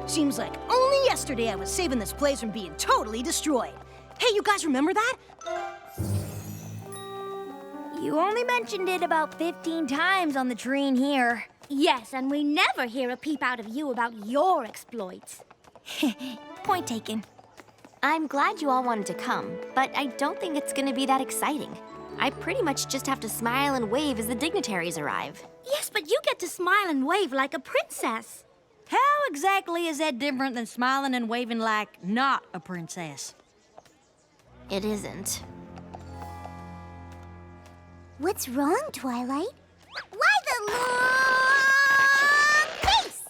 Seems like only yesterday I was saving this place from being totally destroyed. Hey, you guys remember that? You only mentioned it about 15 times on the tree in here. Yes, and we never hear a peep out of you about your exploits. Point taken. I'm glad you all wanted to come, but I don't think it's gonna be that exciting. I pretty much just have to smile and wave as the dignitaries arrive. Yes, but you get to smile and wave like a princess. How exactly is that different than smiling and waving like not a princess? It isn't. What's wrong, Twilight? Why the long face?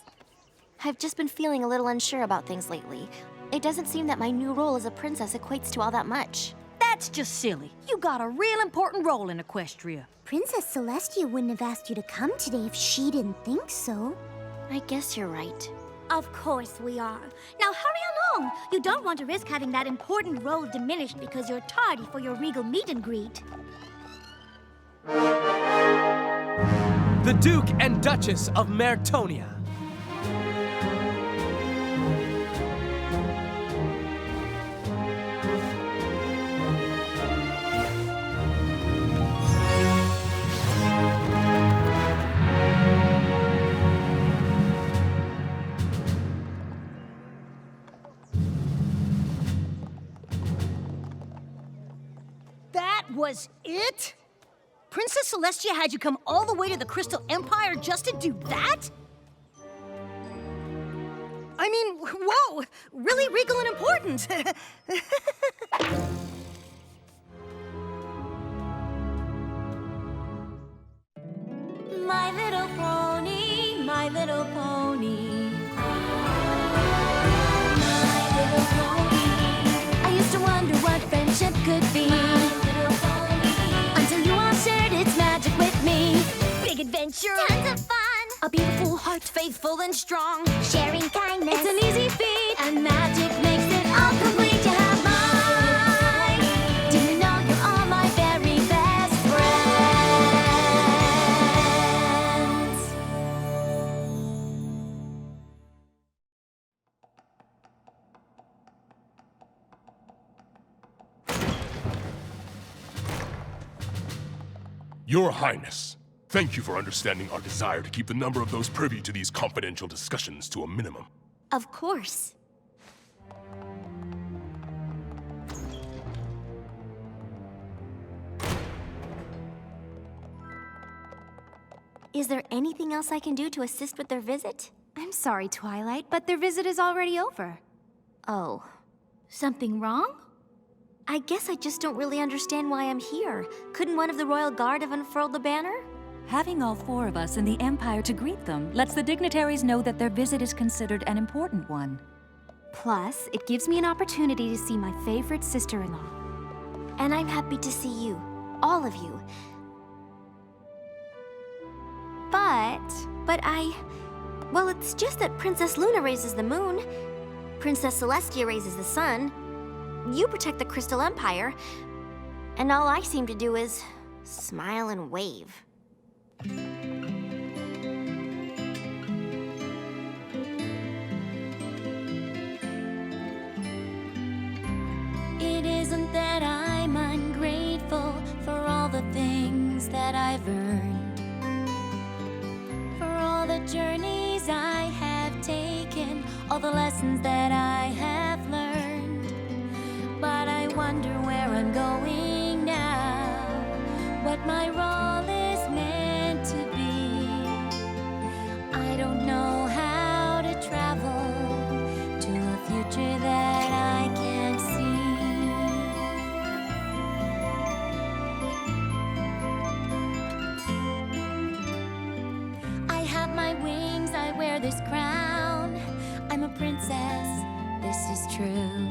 I've just been feeling a little unsure about things lately. It doesn't seem that my new role as a princess equates to all that much. That's just silly. You got a real important role in Equestria. Princess Celestia wouldn't have asked you to come today if she didn't think so. I guess you're right. Of course we are. Now hurry along. You don't want to risk having that important role diminished because you're tardy for your regal meet and greet. The Duke and Duchess of Mertonia. That was it? Princess Celestia had you come all the way to the Crystal Empire just to do that? I mean, whoa! Really regal and important! My little pony, my little pony. My little pony. I used to wonder what friendship could be. Until you all shared its magic with me. Big adventure. Tons of fun. A beautiful heart, faithful and strong. Sharing kindness. It's an easy feat. And magic makes it all complete. You have mine. Do you know you're all my very best Your Highness, thank you for understanding our desire to keep the number of those privy to these confidential discussions to a minimum. Of course. Is there anything else I can do to assist with their visit? I'm sorry, Twilight, but their visit is already over. Oh. Something wrong? I guess I just don't really understand why I'm here. Couldn't one of the royal guard have unfurled the banner? Having all four of us in the Empire to greet them lets the dignitaries know that their visit is considered an important one. Plus, it gives me an opportunity to see my favorite sister-in-law. And I'm happy to see you. All of you. But well, it's just that Princess Luna raises the moon. Princess Celestia raises the sun. You protect the Crystal Empire. And all I seem to do is smile and wave. It isn't that I'm ungrateful for all the things that I've earned. For all the journeys I have taken, all the lessons that I have learned. But I wonder where I'm going now, what my role is meant to be. I don't know how to travel to a future that I can't see. I have my wings, I wear this crown. I'm a princess, this is true.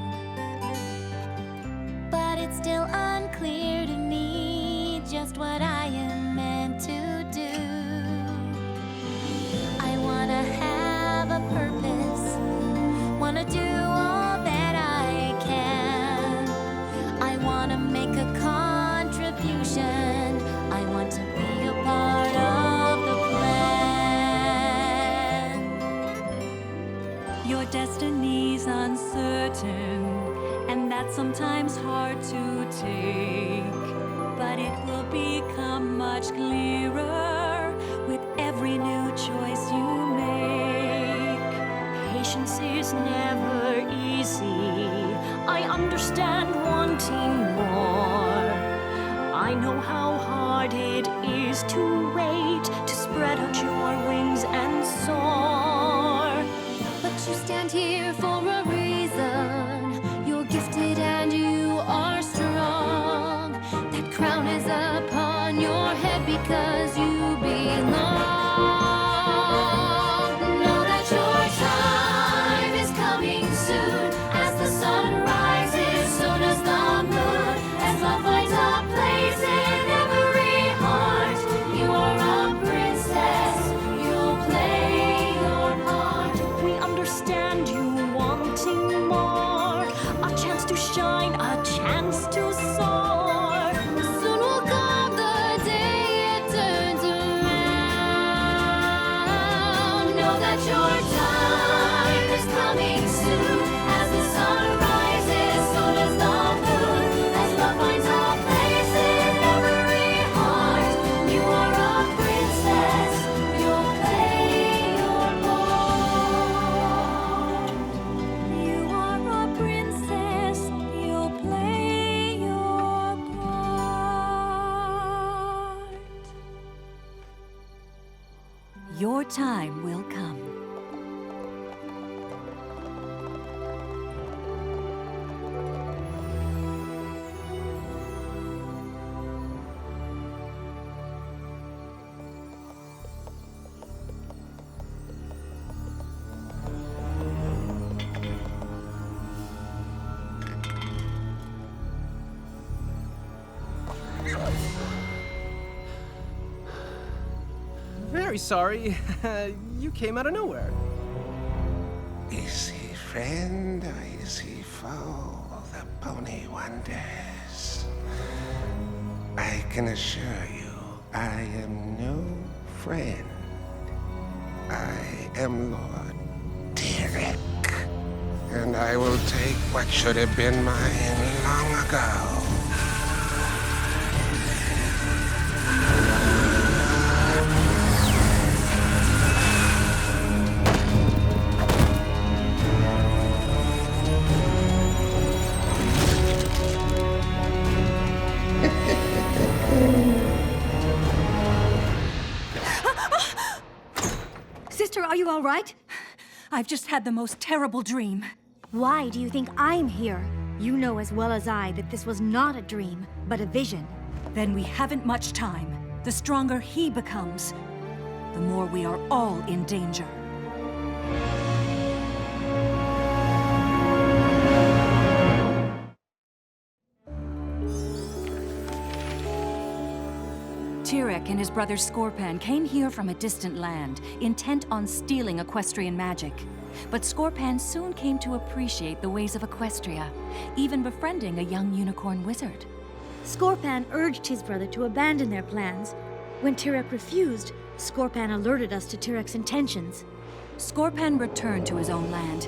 But it's still unclear to me just what I am meant to do. I wanna have a purpose, wanna do all that I can. I wanna make a contribution, I want to be a part of the plan. Your uncertain, and that's sometimes hard to take. But it will become much clearer with every new choice you make. Patience is never easy. I understand wanting more. I know how hard it is to wait, to spread out your wings and soar. But you stand here for a reason. You're gifted and you are strong. That crown is upon your head because you belong. Know that your time is coming soon. As the sun rises, so does the moon. As love finds a place in every heart, you are a princess, you'll play your part. We understand you wanting more. A chance to shine, a chance to soar. Soon will come the day it turns around. Know that your time is coming soon. As the sun rises, so does the moon. As love finds a place in every heart, you are a princess, you'll play your part. You are a princess, you'll play your part. Your time will come. Very sorry. You came out of nowhere. Is he friend or is he foe? The pony wonders. I can assure you, I am no friend. I am Lord Tirek, and I will take what should have been mine long ago. Sister, are you all right? I've just had the most terrible dream. Why do you think I'm here? You know as well as I that this was not a dream, but a vision. Then we haven't much time. The stronger he becomes, the more we are all in danger. Tirek and his brother Scorpan came here from a distant land, intent on stealing equestrian magic. But Scorpan soon came to appreciate the ways of Equestria, even befriending a young unicorn wizard. Scorpan urged his brother to abandon their plans. When Tirek refused, Scorpan alerted us to Tirek's intentions. Scorpan returned to his own land,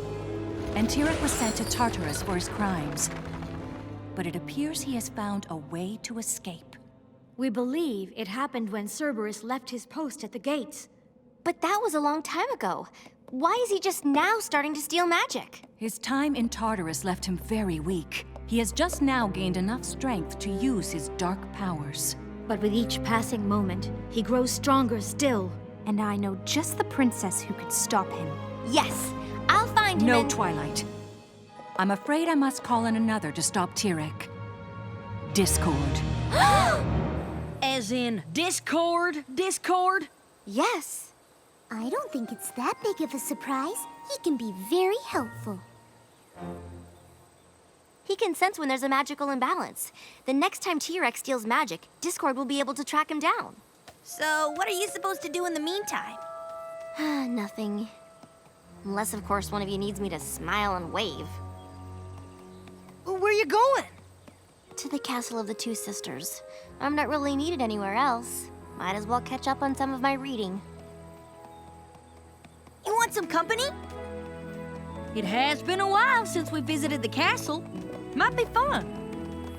and Tirek was sent to Tartarus for his crimes. But it appears he has found a way to escape. We believe it happened when Cerberus left his post at the gates. But that was a long time ago. Why is he just now starting to steal magic? His time in Tartarus left him very weak. He has just now gained enough strength to use his dark powers. But with each passing moment, he grows stronger still. And I know just the princess who could stop him. Yes, I'll find him. No, Twilight. I'm afraid I must call in another to stop Tirek. Discord. As in Discord? Discord? Yes. I don't think it's that big of a surprise. He can be very helpful. He can sense when there's a magical imbalance. The next time Tirek steals magic, Discord will be able to track him down. So, what are you supposed to do in the meantime? Nothing. Unless, of course, one of you needs me to smile and wave. Where are you going? To the castle of the two sisters. I'm not really needed anywhere else. Might as well catch up on some of my reading. You want some company? It has been a while since we visited the castle. Might be fun.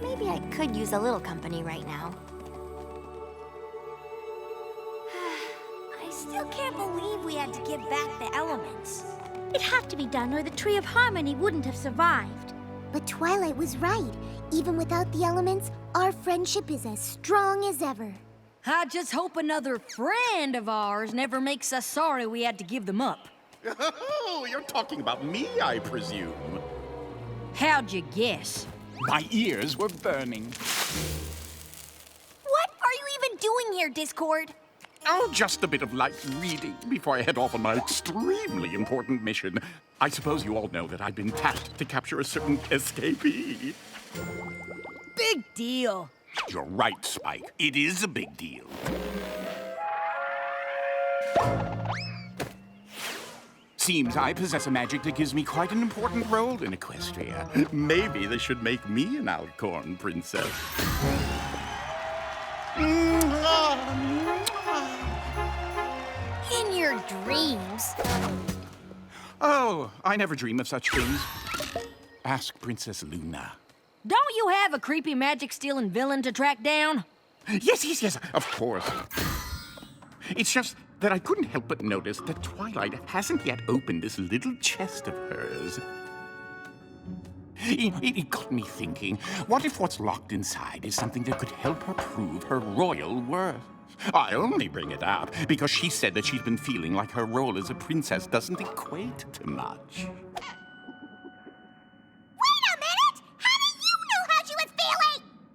Maybe I could use a little company right now. I still can't believe we had to give back the elements. It had to be done or the Tree of Harmony wouldn't have survived. But Twilight was right. Even without the elements, our friendship is as strong as ever. I just hope another friend of ours never makes us sorry we had to give them up. Oh, you're talking about me, I presume. How'd you guess? My ears were burning. What are you even doing here, Discord? Oh, just a bit of light reading before I head off on my extremely important mission. I suppose you all know that I've been tasked to capture a certain escapee. Big deal. You're right, Spike. It is a big deal. Seems I possess a magic that gives me quite an important role in Equestria. Maybe they should make me an alicorn princess. In your dreams. Oh, I never dream of such things. Ask Princess Luna. Don't you have a creepy magic-stealing villain to track down? Yes, of course. It's just that I couldn't help but notice that Twilight hasn't yet opened this little chest of hers. It got me thinking, what if what's locked inside is something that could help her prove her royal worth? I only bring it up because she said that she's been feeling like her role as a princess doesn't equate to much.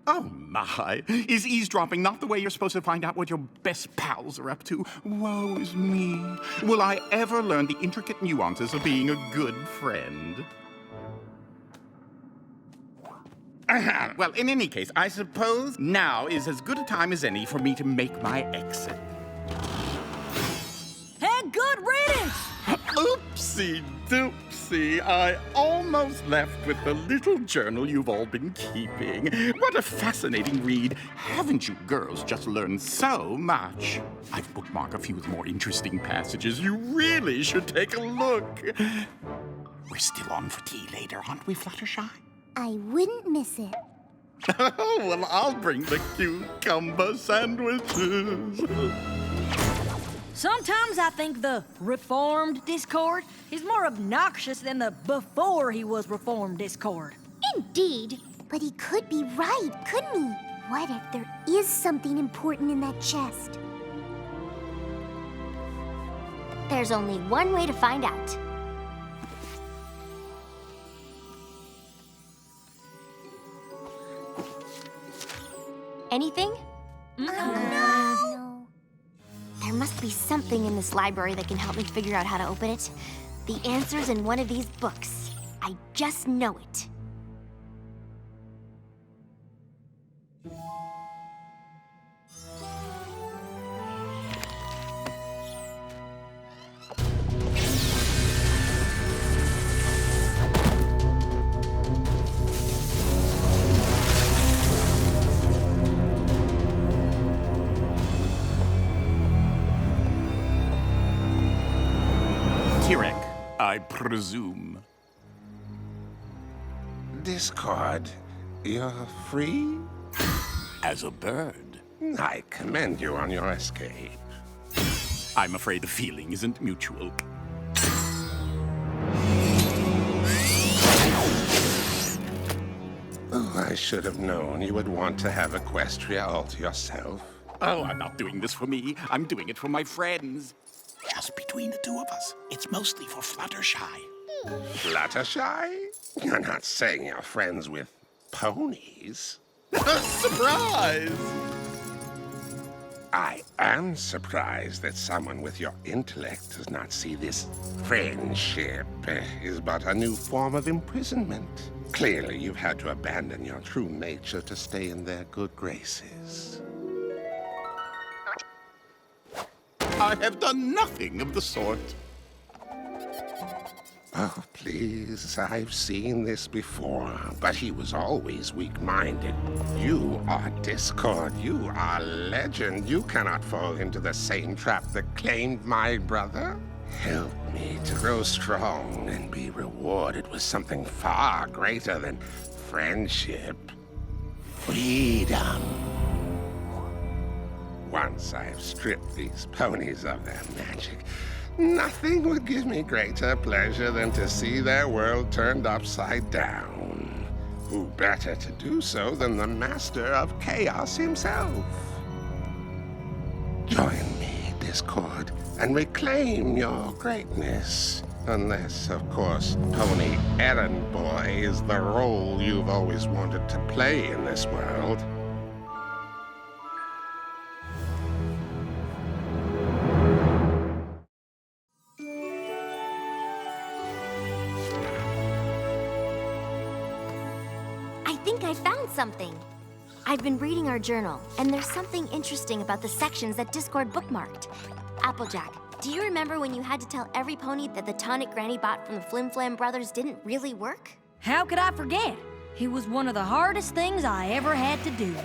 Oh my, is eavesdropping not the way you're supposed to find out what your best pals are up to? Woe is me. Will I ever learn the intricate nuances of being a good friend? Well, in any case, I suppose now is as good a time as any for me to make my exit. And good riddance! Oopsie doopsie, I almost left with the little journal you've all been keeping. What a fascinating read. Haven't you girls just learned so much? I've bookmarked a few of the more interesting passages. You really should take a look. We're still on for tea later, aren't we, Fluttershy? I wouldn't miss it. Oh, well, I'll bring the cucumber sandwiches. Sometimes I think the reformed Discord is more obnoxious than the before he was reformed Discord. Indeed. But he could be right, couldn't he? What if there is something important in that chest? There's only one way to find out. Anything? No. There must be something in this library that can help me figure out how to open it. The answer's in one of these books. I just know it. Tirek, I presume. Discord, you're free? As a bird. I commend you on your escape. I'm afraid the feeling isn't mutual. Oh, I should have known you would want to have Equestria all to yourself. Oh, I'm not doing this for me. I'm doing it for my friends. Just between the two of us. It's mostly for Fluttershy. Fluttershy? You're not saying you're friends with ponies? Surprise! I am surprised that someone with your intellect does not see this friendship is but a new form of imprisonment. Clearly, you've had to abandon your true nature to stay in their good graces. I have done nothing of the sort. Oh, please, I've seen this before, but he was always weak-minded. You are Discord. You are legend. You cannot fall into the same trap that claimed my brother. Help me to grow strong and be rewarded with something far greater than friendship. Freedom. Once I have stripped these ponies of their magic, nothing would give me greater pleasure than to see their world turned upside down. Who better to do so than the master of chaos himself? Join me, Discord, and reclaim your greatness. Unless, of course, Pony Errand Boy is the role you've always wanted to play in this world. I think I found something. I've been reading our journal, and there's something interesting about the sections that Discord bookmarked. Applejack, do you remember when you had to tell every pony that the tonic Granny bought from the Flim Flam brothers didn't really work? How could I forget? It was one of the hardest things I ever had to do.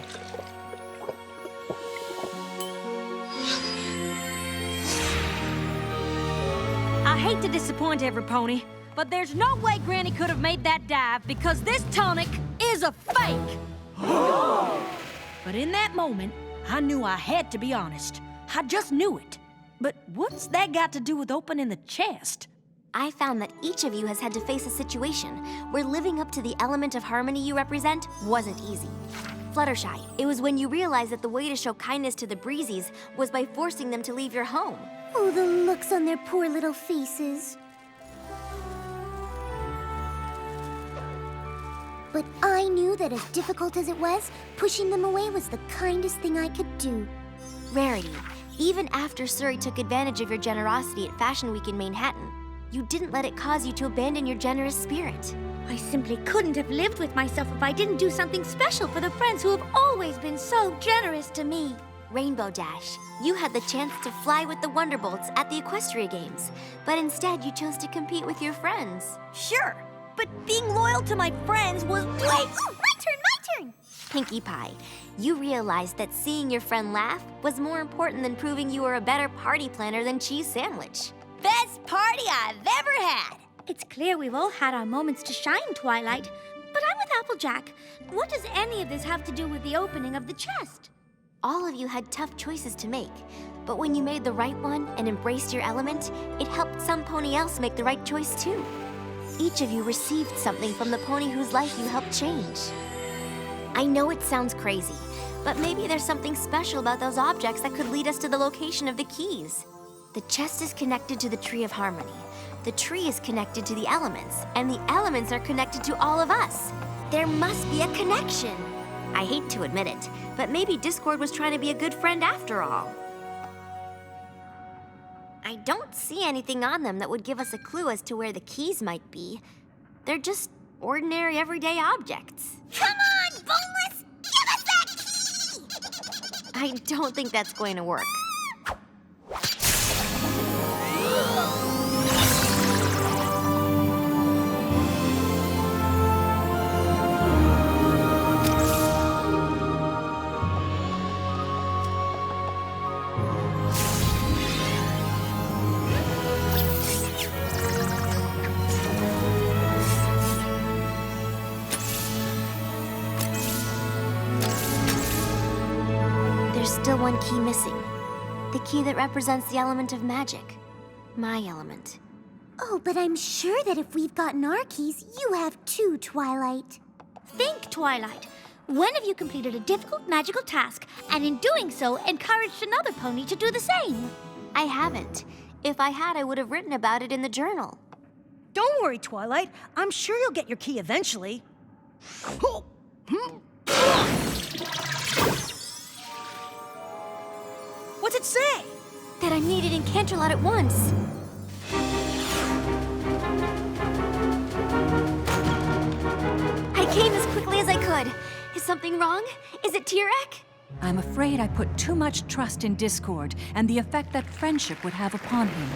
I hate to disappoint every pony, but there's no way Granny could have made that dive because this tonic is a fake. But in that moment, I knew I had to be honest. I just knew it. But what's that got to do with opening the chest? I found that each of you has had to face a situation where living up to the element of harmony you represent wasn't easy. Fluttershy, it was when you realized that the way to show kindness to the Breezies was by forcing them to leave your home. Oh, the looks on their poor little faces. But I knew that as difficult as it was, pushing them away was the kindest thing I could do. Rarity, even after Surrey took advantage of your generosity at Fashion Week in Manhattan, you didn't let it cause you to abandon your generous spirit. I simply couldn't have lived with myself if I didn't do something special for the friends who have always been so generous to me. Rainbow Dash, you had the chance to fly with the Wonderbolts at the Equestria Games, but instead you chose to compete with your friends. Sure, but being loyal to my friends was way... Oh, my turn! Pinkie Pie, you realized that seeing your friend laugh was more important than proving you were a better party planner than Cheese Sandwich. Best party I've ever had! It's clear we've all had our moments to shine, Twilight. But I'm with Applejack. What does any of this have to do with the opening of the chest? All of you had tough choices to make, but when you made the right one and embraced your element, it helped some pony else make the right choice too. Each of you received something from the pony whose life you helped change. I know it sounds crazy, but maybe there's something special about those objects that could lead us to the location of the keys. The chest is connected to the Tree of Harmony. The tree is connected to the elements, and the elements are connected to all of us. There must be a connection. I hate to admit it, but maybe Discord was trying to be a good friend after all. I don't see anything on them that would give us a clue as to where the keys might be. They're just ordinary, everyday objects. Come on, Boneless! Give us that key! I don't think that's going to work. Still one key missing. The key that represents the element of magic. My element. Oh, but I'm sure that if we've gotten our keys, you have too, Twilight. Think, Twilight. When have you completed a difficult magical task, and in doing so, encouraged another pony to do the same? I haven't. If I had, I would have written about it in the journal. Don't worry, Twilight. I'm sure you'll get your key eventually. What's it say? That I'm needed in Canterlot at once. I came as quickly as I could. Is something wrong? Is it Tirek? I'm afraid I put too much trust in Discord and the effect that friendship would have upon him.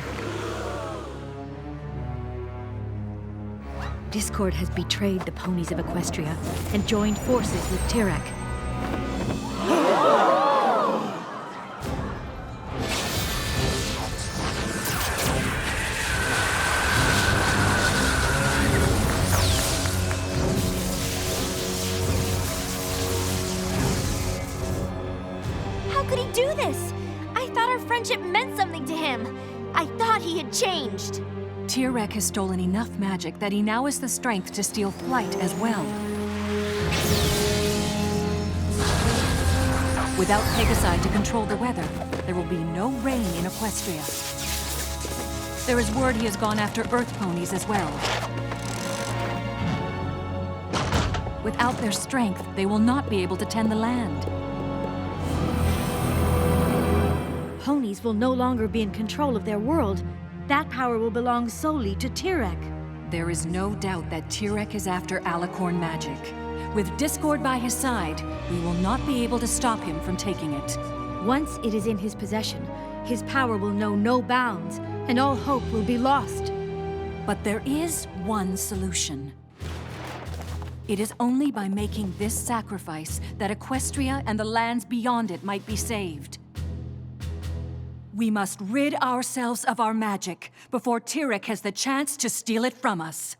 Discord has betrayed the ponies of Equestria and joined forces with Tirek. do this? I thought our friendship meant something to him. I thought he had changed. Tirek has stolen enough magic that he now has the strength to steal flight as well. Without Pegasi to control the weather, there will be no rain in Equestria. There is word he has gone after Earth ponies as well. Without their strength, they will not be able to tend the land. Ponies will no longer be in control of their world. That power will belong solely to Tirek. There is no doubt that Tirek is after alicorn magic. With Discord by his side, we will not be able to stop him from taking it. Once it is in his possession, his power will know no bounds, and all hope will be lost. But there is one solution. It is only by making this sacrifice that Equestria and the lands beyond it might be saved. We must rid ourselves of our magic before Tirek has the chance to steal it from us.